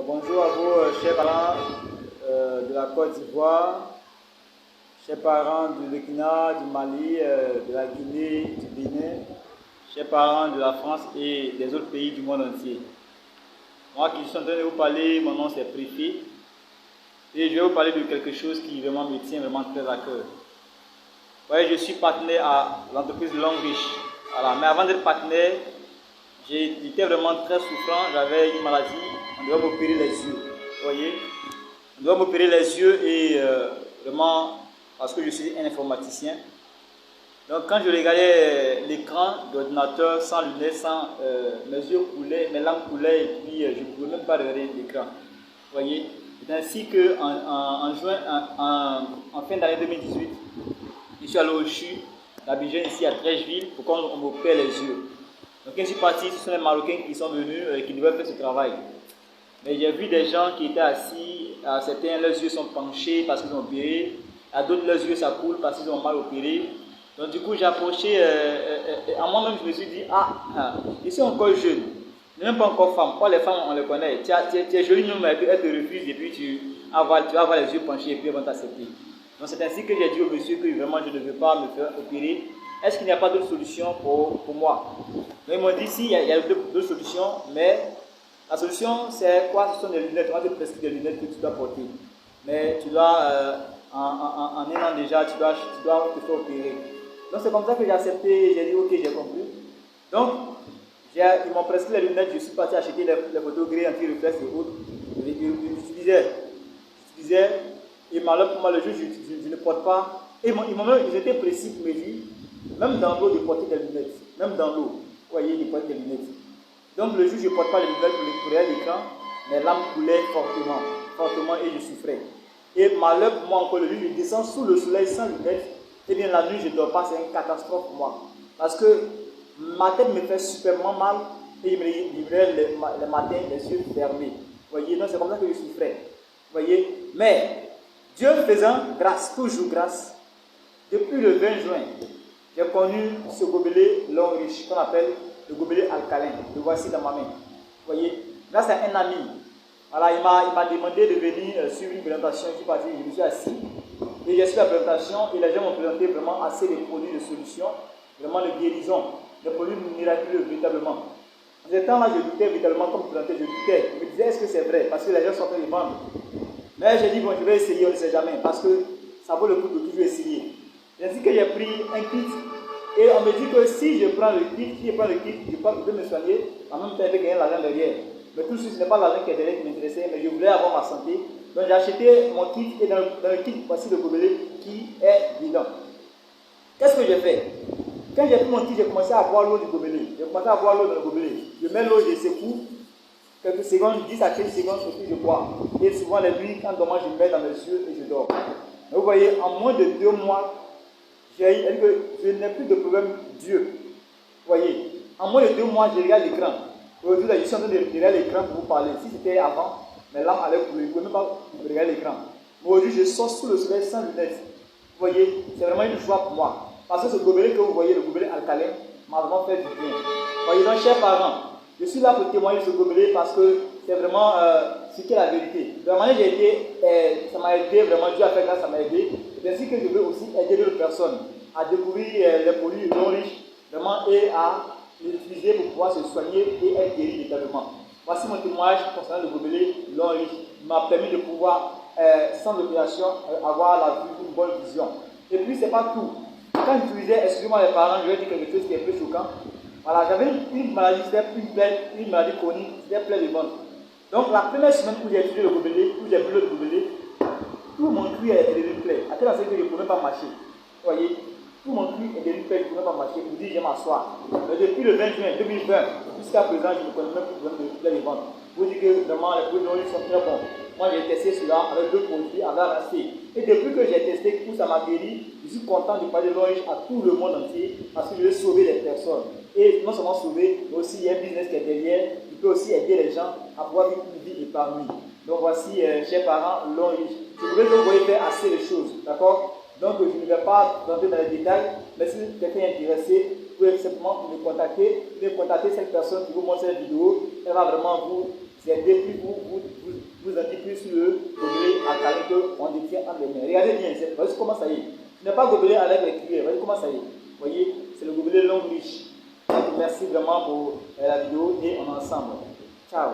Bonjour à vous, chers parents de la Côte d'Ivoire, chers parents du Burkina, du Mali, de la Guinée, du Bénin, chers parents de la France et des autres pays du monde entier. Moi qui suis en train de vous parler, mon nom c'est Préfet et je vais vous parler de quelque chose qui vraiment me tient vraiment très à cœur. Vous voyez, je suis partenaire à l'entreprise Longrich. Voilà. Mais avant d'être partenaire, j'étais vraiment très souffrant, j'avais une maladie, on doit m'opérer les yeux. Vous voyez, on doit m'opérer les yeux et vraiment, parce que je suis un informaticien. Donc quand je regardais l'écran d'ordinateur sans lunettes, mes yeux coulaient, mes larmes coulaient et puis je ne pouvais même pas regarder l'écran. Vous voyez, c'est ainsi qu'en en fin d'année 2018, je suis allé au CHU d'Abidjan ici à Trècheville pour qu'on m'opère les yeux. Donc quand je suis parti, ce sont les Marocains qui sont venus qui devaient faire ce travail. Mais j'ai vu des gens qui étaient assis, à certains leurs yeux sont penchés parce qu'ils ont opéré, à d'autres leurs yeux ça coule parce qu'ils ont mal opéré. Donc du coup j'ai approché, à moi-même je me suis dit, je suis encore jeune, même pas encore femme, pas les femmes on les connaît, tu es jolie mais elle te refuse et puis tu vas avoir les yeux penchés et puis elles vont t'accepter. Donc c'est ainsi que j'ai dit au monsieur que vraiment je ne veux pas me faire opérer. Est-ce qu'il n'y a pas d'autre solution pour moi? Donc ils m'ont dit si, il y a d'autres solutions, mais la solution c'est quoi? Ce sont des lunettes, on va te prescrire des lunettes que tu dois porter. Mais tu dois, en un an déjà, tu dois te faire opérer. Donc c'est comme ça que j'ai accepté, j'ai dit ok, j'ai compris. Donc ils m'ont prescrit les lunettes, je suis parti acheter les photographies anti-reflex et autres. J'utilisais, et malheureusement pour moi le jour je ne porte pas. Et ils étaient précis pour me dire, même dans l'eau de porter des lunettes, même dans l'eau, vous voyez, de porter des lunettes. Donc le jour je ne porte pas les lunettes pour regarder l'écran, mes larmes coulaient fortement et je souffrais. Et malheur pour moi encore, le jour je descends sous le soleil sans lunettes, et bien la nuit je ne dors pas, c'est une catastrophe pour moi. Parce que ma tête me fait superment mal et il me livrait le matin les yeux fermés. Vous voyez, donc c'est comme ça que je souffrais. Vous voyez, mais Dieu faisant grâce, toujours grâce, depuis le 20 juin, j'ai connu ce gobelet Longrich qu'on appelle le gobelet alcalin. Le voici dans ma main. Vous voyez, grâce à un ami, voilà, il m'a demandé de venir suivre une présentation. Je suis parti, je me suis assis et j'ai suivi la présentation et les gens m'ont présenté vraiment assez de produits de solution, vraiment de guérison, des produits miraculeux véritablement. En ce temps-là, je doutais véritablement comme présenté, je doutais. Je me disais, est-ce que c'est vrai? Parce que les gens sont en train de vendre. Mais j'ai dit, bon, je vais essayer, on ne sait jamais, parce que ça vaut le coup de toujours essayer. J'ai dit que j'ai pris un kit et on me dit que si je prends le kit, je peux me soigner, en même temps je vais gagner l'argent derrière. Mais tout de suite, ce n'est pas l'argent qui est derrière qui m'intéressait, mais je voulais avoir ma santé. Donc j'ai acheté mon kit et dans le kit, voici le gobelet qui est dedans. Qu'est-ce que j'ai fait? Quand j'ai pris mon kit, j'ai commencé à boire l'eau du gobelet. J'ai commencé à boire l'eau dans le gobelet. Je mets l'eau, je secoue quelques secondes, 10 à 15 secondes, et puis je bois. Et souvent les nuits, quand dormant, je mets dans mes yeux et je dors. Donc, vous voyez, en moins de 2 mois, je n'ai plus de problème d'yeux. Vous voyez, en moins de 2 mois, je regarde l'écran. Aujourd'hui, je suis en train de regarder l'écran pour vous parler. Si c'était avant, mes larmes allaient couler. Vous ne pouvez même pas regarder l'écran. Mais aujourd'hui, je sors sous le soleil sans lunettes. Vous voyez, c'est vraiment une joie pour moi. Parce que ce gobelet que vous voyez, le gobelet alcalin, m'a vraiment fait du bien. Vous voyez, donc, chers parents, je suis là pour témoigner de ce gobelet parce que c'est vraiment ce qui est la vérité. De la manière dont ça m'a aidé, vraiment Dieu a fait grâce, ça m'a aidé. C'est ainsi que je veux aussi aider d'autres personnes à découvrir les produits non riches, vraiment, et à les utiliser pour pouvoir se soigner et être guéri véritablement. Voici mon témoignage concernant le gobelet non riche. Il m'a permis de pouvoir, sans opération, avoir une bonne vision. Et puis, ce n'est pas tout. Quand j'utilisais, excusez-moi les parents, je vais dire quelque chose qui est un peu choquant. Voilà, j'avais une maladie, c'était une maladie chronique, c'était plein de ventre. Donc la première semaine où j'ai utilisé le gobelet, où j'ai bu le gobelet, tout mon cuir est devenu plaie. À tel enseigne que je ne pouvais pas marcher. Vous voyez, tout mon cuir est devenu plaie, je ne pouvais pas marcher. Vous dites, je vais m'asseoir. Mais depuis le 20 juin 2020 jusqu'à présent, je ne connais même plus de plaie de ventre. Vous dites que vraiment les produits sont très bons. Moi j'ai testé cela avec 2 produits, avec Racé. Et depuis que j'ai testé, tout ça m'a guéri, je suis content de parler de l'orange à tout le monde entier parce que je vais sauver les personnes. Et non seulement sauver, mais aussi il y a un business qui est derrière, qui peut aussi aider les gens à pouvoir vivre une vie épanouie. Donc voici, chers parents, l'orange. Je voudrais que vous voyez faire assez de choses, d'accord? Donc je ne vais pas rentrer dans les détails, mais si quelqu'un est intéressé, vous pouvez simplement me contacter. Vous pouvez contacter cette personne qui vous montre cette vidéo, elle va vraiment vous aider, puis vous sur le gobelet à câlin qu'on détient entre les mains. Regardez bien, voyez comment ça y est. Ce n'est pas gobelet avec les cuillères, voyez comment ça y est. Vous voyez, c'est le gobelet long riche. Merci vraiment pour la vidéo et on est ensemble. Ciao.